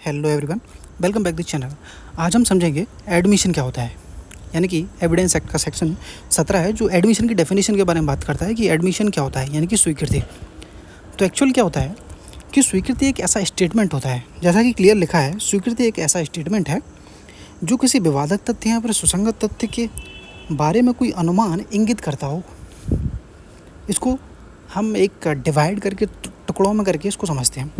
Hello everyone, welcome back this channel. आज हम समझेंगे एडमिशन क्या होता है। यानी कि एविडेंस एक्ट का सेक्शन 17 है जो एडमिशन की डेफिनेशन के बारे में बात करता है कि एडमिशन क्या होता है, यानी कि स्वीकृति। तो एक्चुअल क्या होता है कि स्वीकृति एक ऐसा स्टेटमेंट होता है, जैसा कि क्लियर लिखा है, स्वीकृति एक ऐसा स्टेटमेंट है जो किसी विवादक तथ्य या फिर सुसंगत तथ्य के बारे में कोई अनुमान इंगित करता हो। इसको हम एक डिवाइड करके टुकड़ों में करके इसको समझते हैं।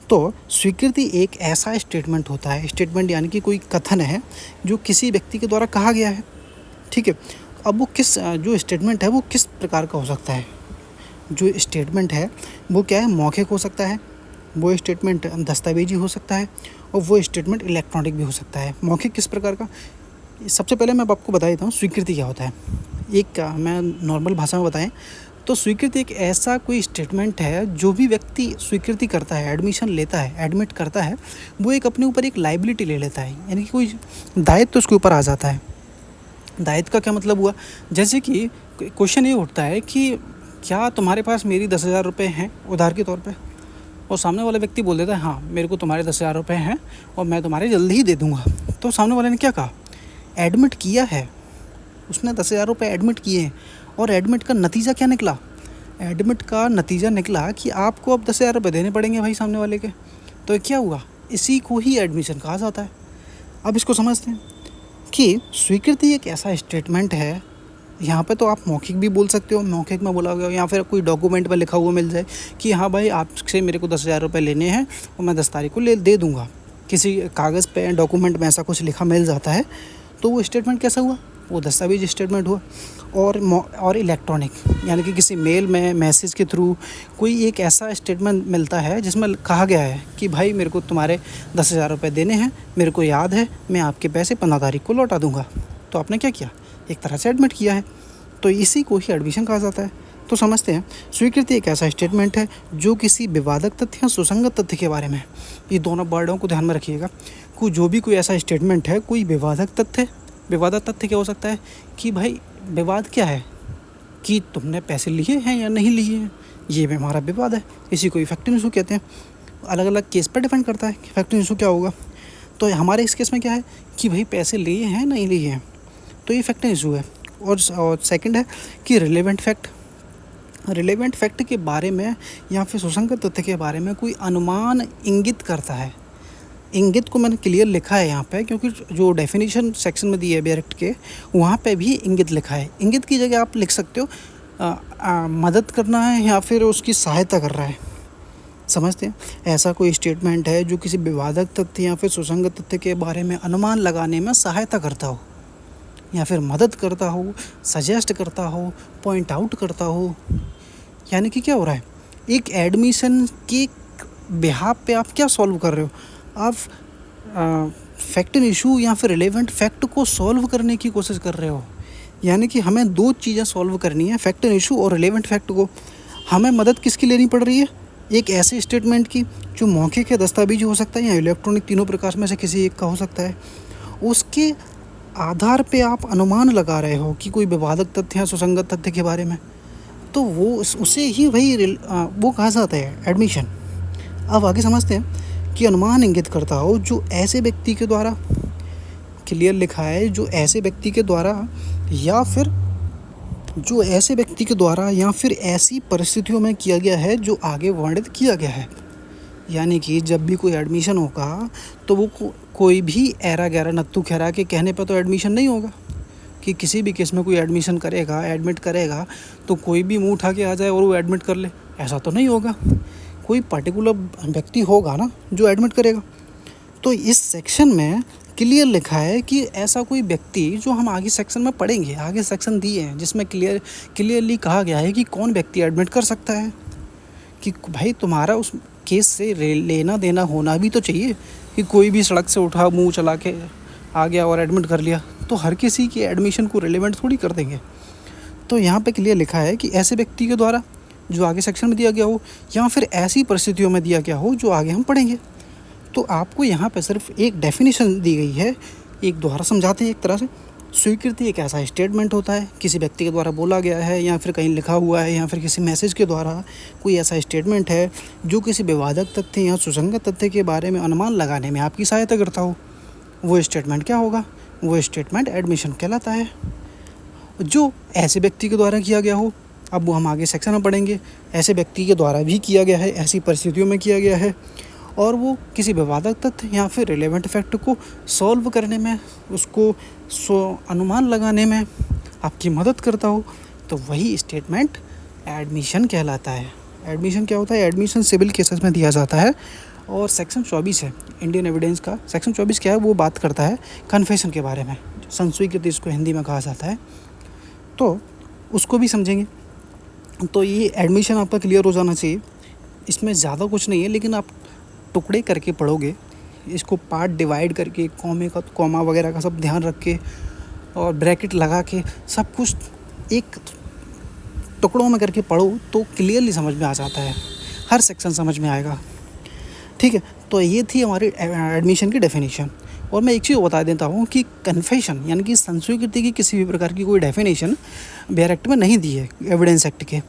तो स्वीकृति एक ऐसा स्टेटमेंट होता है, स्टेटमेंट यानी कि कोई कथन है जो किसी व्यक्ति के द्वारा कहा गया है। ठीक है, अब वो जो स्टेटमेंट है वो किस प्रकार का हो सकता है। जो स्टेटमेंट है वो क्या है, मौखिक हो सकता है, वो स्टेटमेंट दस्तावेजी हो सकता है, और वो स्टेटमेंट इलेक्ट्रॉनिक भी हो सकता है। मौखिक किस प्रकार का, सबसे पहले मैं आपको बता देता हूँ स्वीकृति क्या होता है। एक मैं नॉर्मल भाषा में बताएं तो स्वीकृति एक ऐसा कोई स्टेटमेंट है जो भी व्यक्ति स्वीकृति करता है, एडमिशन लेता है, एडमिट करता है, वो एक अपने ऊपर एक लाइबिलिटी ले लेता है, यानी कि कोई दायित्व तो उसके ऊपर आ जाता है। दायित्व का क्या मतलब हुआ, जैसे कि क्वेश्चन ये उठता है कि क्या तुम्हारे पास मेरी 10,000 रुपये हैं उधार के तौर पे, और सामने वाला व्यक्ति बोल देता है हाँ मेरे को तुम्हारे 10,000 रुपये हैं और मैं तुम्हारे जल्दी ही दे दूँगा। तो सामने वाले ने क्या कहा, एडमिट किया है, उसने 10,000 रुपये एडमिट किए हैं, और एडमिट का नतीजा क्या निकला, एडमिट का नतीजा निकला कि आपको अब 10,000 रुपये देने पड़ेंगे भाई सामने वाले के। तो क्या हुआ, इसी को ही एडमिशन कहा जाता है। अब इसको समझते हैं कि स्वीकृति एक ऐसा स्टेटमेंट है, यहाँ पे तो आप मौखिक भी बोल सकते हो, मौखिक में बोला गया, या फिर कोई डॉक्यूमेंट में लिखा हुआ मिल जाए कि हाँ भाई आपसे मेरे को 10,000 रुपये लेने हैं और मैं 10 तारीख को दे दूँगा। किसी कागज़ पे डॉक्यूमेंट में ऐसा कुछ लिखा मिल जाता है, तो वो स्टेटमेंट कैसा हुआ, वो दस्तावेज स्टेटमेंट हुआ। और इलेक्ट्रॉनिक यानी कि किसी मेल में मैसेज के थ्रू कोई एक ऐसा स्टेटमेंट मिलता है जिसमें कहा गया है कि भाई मेरे को तुम्हारे 10,000 रुपये देने हैं, मेरे को याद है, मैं आपके पैसे 15 तारीख को लौटा दूंगा। तो आपने क्या किया, एक तरह से एडमिट किया है, तो इसी को ही एडमिशन कहा जाता है। तो समझते हैं, स्वीकृति एक ऐसा स्टेटमेंट है जो किसी विवादक तथ्य या सुसंगत तथ्य के बारे में, ये दोनों वर्डों को ध्यान में रखिएगा, जो भी कोई ऐसा स्टेटमेंट है, कोई विवादक तथ्य क्या हो सकता है कि भाई विवाद क्या है कि तुमने पैसे लिए हैं या नहीं लिए हैं, ये भी हमारा विवाद है। इसी को इफेक्टिव इशू कहते हैं। अलग अलग केस पर डिपेंड करता है कि इफेक्टिव इशू क्या होगा। तो हमारे इस केस में क्या है कि भाई पैसे लिए हैं नहीं लिए हैं, तो ये इफेक्टिव इशू है। और सेकंड है कि रिलेवेंट फैक्ट के बारे में या फिर सुसंगत तथ्य के बारे में कोई अनुमान इंगित करता है। इंगित को मैंने क्लियर लिखा है यहाँ पे, क्योंकि जो डेफिनेशन सेक्शन में दी है डायरेक्ट के, वहाँ पे भी इंगित लिखा है। इंगित की जगह आप लिख सकते हो मदद करना है या फिर उसकी सहायता कर रहा है। समझते हैं, ऐसा कोई स्टेटमेंट है जो किसी विवादक तथ्य या फिर सुसंगत तथ्य के बारे में अनुमान लगाने में सहायता करता हो, या फिर मदद करता हो, सजेस्ट करता हो, पॉइंट आउट करता हो। यानी कि क्या हो रहा है, एक एडमिशन के बिहाफ पे आप क्या सॉल्व कर रहे हो, आप फैक्ट इशू या फिर रिलेवेंट फैक्ट को सॉल्व करने की कोशिश कर रहे हो। यानी कि हमें दो चीज़ें सॉल्व करनी है, फैक्ट इशू और रिलेवेंट फैक्ट को। हमें मदद किसकी लेनी पड़ रही है, एक ऐसे स्टेटमेंट की जो मौखिक है, दस्तावेजी हो सकता है या इलेक्ट्रॉनिक, तीनों प्रकार में से किसी एक का हो सकता है। उसके आधार पे आप अनुमान लगा रहे हो कि कोई विवादक तथ्य या सुसंगत तथ्य के बारे में, तो वो उसे ही वो कहा जाता है एडमिशन। अब आगे समझते हैं कि अनुमान इंगित करता हो जो ऐसे व्यक्ति के द्वारा, क्लियर लिखा है, जो ऐसे व्यक्ति के द्वारा या फिर ऐसी परिस्थितियों में किया गया है जो आगे वर्णित किया गया है। यानी कि जब भी कोई एडमिशन होगा तो वो कोई भी ऐरा गैरा नत्थू खैरा के कहने पर तो एडमिशन नहीं होगा। कि किसी भी केस में कोई एडमिशन करेगा, एडमिट करेगा, तो कोई भी मुँह उठा के आ जाए और वो एडमिट कर ले, ऐसा तो नहीं होगा। कोई पर्टिकुलर व्यक्ति होगा ना जो एडमिट करेगा। तो इस सेक्शन में क्लियर लिखा है कि ऐसा कोई व्यक्ति, जो हम आगे सेक्शन में पढ़ेंगे, आगे सेक्शन दिए हैं जिसमें क्लियरली कहा गया है कि कौन व्यक्ति एडमिट कर सकता है। कि भाई तुम्हारा उस केस से लेना देना होना भी तो चाहिए, कि कोई भी सड़क से उठा मुंह चला के आ गया और एडमिट कर लिया, तो हर किसी की एडमिशन को रिलेवेंट थोड़ी कर देंगे। तो यहाँ पे क्लियर लिखा है कि ऐसे व्यक्ति के द्वारा जो आगे सेक्शन में दिया गया हो, या फिर ऐसी परिस्थितियों में दिया गया हो जो आगे हम पढ़ेंगे। तो आपको यहाँ पे सिर्फ एक डेफिनेशन दी गई है, एक दोबारा समझाते हैं एक तरह से। स्वीकृति एक ऐसा स्टेटमेंट होता है, किसी व्यक्ति के द्वारा बोला गया है या फिर कहीं लिखा हुआ है या फिर किसी मैसेज के द्वारा कोई ऐसा स्टेटमेंट है जो किसी विवादक तथ्य या सुसंगत तथ्य के बारे में अनुमान लगाने में आपकी सहायता करता हो। वो स्टेटमेंट क्या होगा? वो स्टेटमेंट एडमिशन कहलाता है, जो ऐसे व्यक्ति के द्वारा किया गया हो। अब वो हम आगे सेक्शन में पढ़ेंगे। ऐसे व्यक्ति के द्वारा भी किया गया है, ऐसी परिस्थितियों में किया गया है, और वो किसी विवादक तथ्य या फिर रिलेवेंट फैक्ट को सॉल्व करने में, उसको अनुमान लगाने में आपकी मदद करता हो, तो वही स्टेटमेंट एडमिशन कहलाता है। एडमिशन क्या होता है? एडमिशन सिविल केसेस में दिया जाता है, और सेक्शन 24 है इंडियन एविडेंस का। सेक्शन 24 क्या है? वो बात करता है कन्फेशन के बारे में, संस्वीकृति इसको हिंदी में कहा जाता है, तो उसको भी समझेंगे। तो ये एडमिशन आपका क्लियर हो जाना चाहिए। इसमें ज़्यादा कुछ नहीं है, लेकिन आप टुकड़े करके पढ़ोगे, इसको पार्ट डिवाइड करके, कॉमा वगैरह का सब ध्यान रख के और ब्रैकेट लगा के सब कुछ एक टुकड़ों में करके पढ़ो तो क्लियरली समझ में आ जाता है, हर सेक्शन समझ में आएगा। ठीक है, तो ये थी हमारी एडमिशन की डेफिनेशन। और मैं एक चीज़ बता देता हूँ कि कन्फेशन यानी कि संस्वीकृति की किसी भी प्रकार की कोई डेफिनेशन बेयर एक्ट में नहीं दी है, एविडेंस एक्ट के।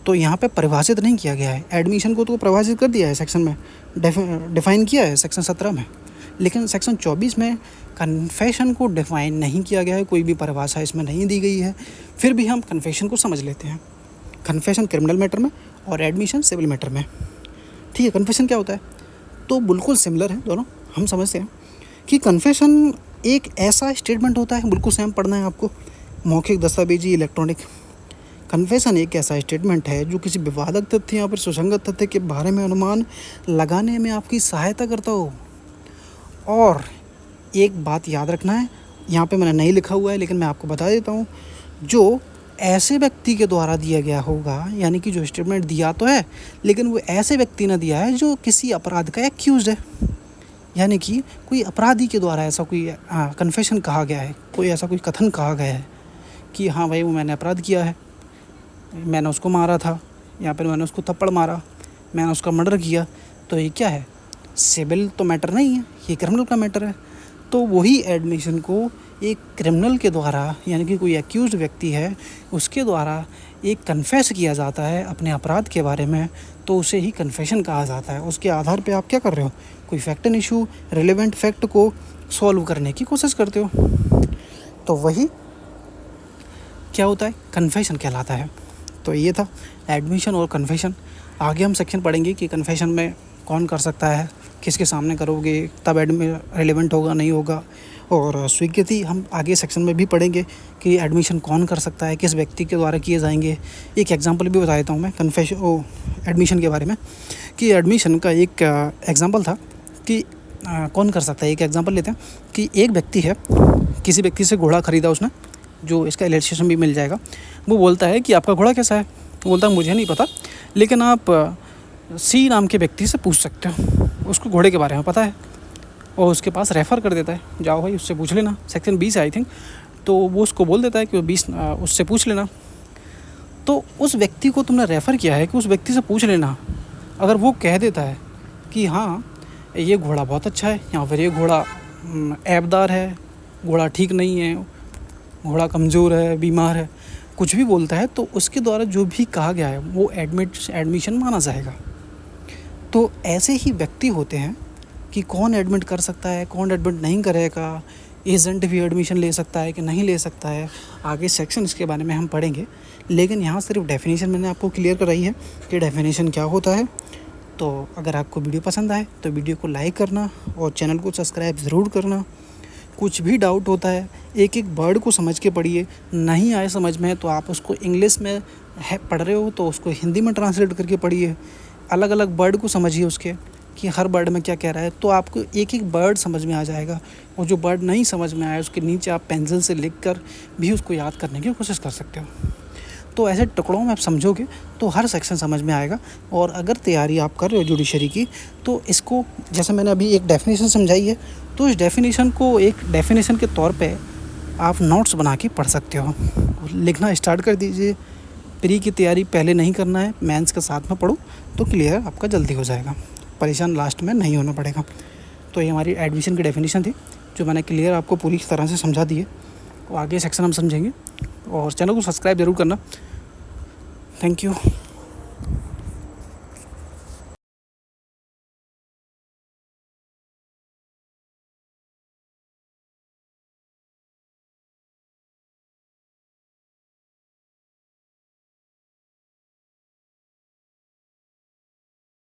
तो यहाँ पे परिभाषित नहीं किया गया है। एडमिशन को तो परिभाषित कर दिया है सेक्शन में, डिफ़ाइन किया है सेक्शन 17 में, लेकिन सेक्शन 24 में कन्फेशन को डिफ़ाइन नहीं किया गया है, कोई भी परिभाषा इसमें नहीं दी गई है। फिर भी हम कन्फेशन को समझ लेते हैं। कन्फेशन क्रिमिनल मैटर में और एडमिशन सिविल मैटर में। ठीक है, कन्फेशन क्या होता है? तो बिल्कुल सिमिलर है दोनों। हम समझते हैं कि कन्फेशन एक ऐसा स्टेटमेंट होता है, बिल्कुल सेम पढ़ना है आपको, मौखिक, दस्तावेजी, इलेक्ट्रॉनिक। कन्फेशन एक ऐसा स्टेटमेंट है जो किसी विवादक तथ्य या फिर सुसंगत तथ्य के बारे में अनुमान लगाने में आपकी सहायता करता हो। और एक बात याद रखना है, यहाँ पे मैंने नहीं लिखा हुआ है लेकिन मैं आपको बता देता हूँ, जो ऐसे व्यक्ति के द्वारा दिया गया होगा, यानी कि जो स्टेटमेंट दिया तो है लेकिन वो ऐसे व्यक्ति ने दिया है जो किसी अपराध का एक्यूज है, यानी कि कोई अपराधी के द्वारा ऐसा कोई कन्फेशन कहा गया है, कोई ऐसा कोई कथन कहा गया है कि हाँ भाई वो मैंने अपराध किया है, मैंने उसको मारा था या फिर मैंने उसको थप्पड़ मारा, मैंने उसका मर्डर किया। तो ये क्या है? सिविल तो मैटर नहीं है, ये क्रिमिनल का मैटर है। तो वही एडमिशन को एक क्रिमिनल के द्वारा, यानी कि कोई एक्यूज्ड व्यक्ति है उसके द्वारा एक कन्फेस किया जाता है अपने अपराध के बारे में, तो उसे ही कन्फेशन कहा जाता है। उसके आधार पे आप क्या कर रहे हो? कोई fact and issue, relevant fact को सॉल्व करने की कोशिश करते हो। तो वही क्या होता है? कन्फेशन कहलाता है। तो ये था एडमिशन और कन्फेशन। आगे हम सेक्शन पढ़ेंगे कि कन्फेशन में कौन कर सकता है, किसके सामने करोगे तब रिलेवेंट होगा, नहीं होगा। और स्वीकृति हम आगे सेक्शन में भी पढ़ेंगे कि एडमिशन कौन कर सकता है, किस व्यक्ति के द्वारा किए जाएंगे। एक एग्जांपल भी बता देता हूँ मैं एडमिशन के बारे में, कि एडमिशन का एक एग्जांपल था कि कौन कर सकता है। एक एग्जांपल लेते हैं कि एक व्यक्ति है, किसी व्यक्ति से घोड़ा ख़रीदा उसने, जो इसका इलस्ट्रेशन भी मिल जाएगा। वो बोलता है कि आपका घोड़ा कैसा है? वो बोलता है मुझे नहीं पता, लेकिन आप सी नाम के व्यक्ति से पूछ सकते हो, उसको घोड़े के बारे में पता है, और उसके पास रेफ़र कर देता है, जाओ भाई उससे पूछ लेना। सेक्शन 20 आई थिंक, तो वो उसको बोल देता है कि 20 उससे पूछ लेना। तो उस व्यक्ति को तुमने रेफ़र किया है कि उस व्यक्ति से पूछ लेना। अगर वो कह देता है कि हाँ ये घोड़ा बहुत अच्छा है, या फिर ये घोड़ा ऐबदार है, घोड़ा ठीक नहीं है, घोड़ा कमज़ोर है, बीमार है, कुछ भी बोलता है, तो उसके द्वारा जो भी कहा गया है वो एडमिशन माना जाएगा। तो ऐसे ही व्यक्ति होते हैं कि कौन एडमिट कर सकता है, कौन एडमिट नहीं करेगा, एजेंट भी एडमिशन ले सकता है कि नहीं ले सकता है। आगे सेक्शन इसके बारे में हम पढ़ेंगे, लेकिन यहाँ सिर्फ डेफिनेशन मैंने आपको क्लियर कराई है कि डेफिनेशन क्या होता है। तो अगर आपको वीडियो पसंद आए तो वीडियो को लाइक करना और चैनल को सब्सक्राइब ज़रूर करना। कुछ भी डाउट होता है एक एक वर्ड को समझ के पढ़िए, नहीं आए समझ में तो आप उसको इंग्लिश में पढ़ रहे हो तो उसको हिंदी में ट्रांसलेट करके पढ़िए। अलग अलग वर्ड को समझिए उसके कि हर वर्ड में क्या कह रहा है, तो आपको एक एक वर्ड समझ में आ जाएगा। और जो वर्ड नहीं समझ में आया उसके नीचे आप पेंसिल से लिख कर भी उसको याद करने की कोशिश कर सकते हो। तो ऐसे टुकड़ों में आप समझोगे तो हर सेक्शन समझ में आएगा। और अगर तैयारी आप कर रहे हो जुडिशरी की, तो इसको जैसे मैंने अभी एक डेफिनेशन समझाई है, तो इस डेफिनेशन को एक डेफिनेशन के तौर पे आप नोट्स बना के पढ़ सकते हो। लिखना स्टार्ट कर दीजिए। प्री की तैयारी पहले नहीं करना है, मेंस के साथ में पढ़ो तो क्लियर आपका जल्दी हो जाएगा, परेशान लास्ट में नहीं होना पड़ेगा। तो ये हमारी एडमिशन की डेफिनेशन थी जो मैंने क्लियर आपको पूरी तरह से समझा दी है। तो आगे सेक्शन हम समझेंगे, और चैनल को सब्सक्राइब ज़रूर करना। Thank you.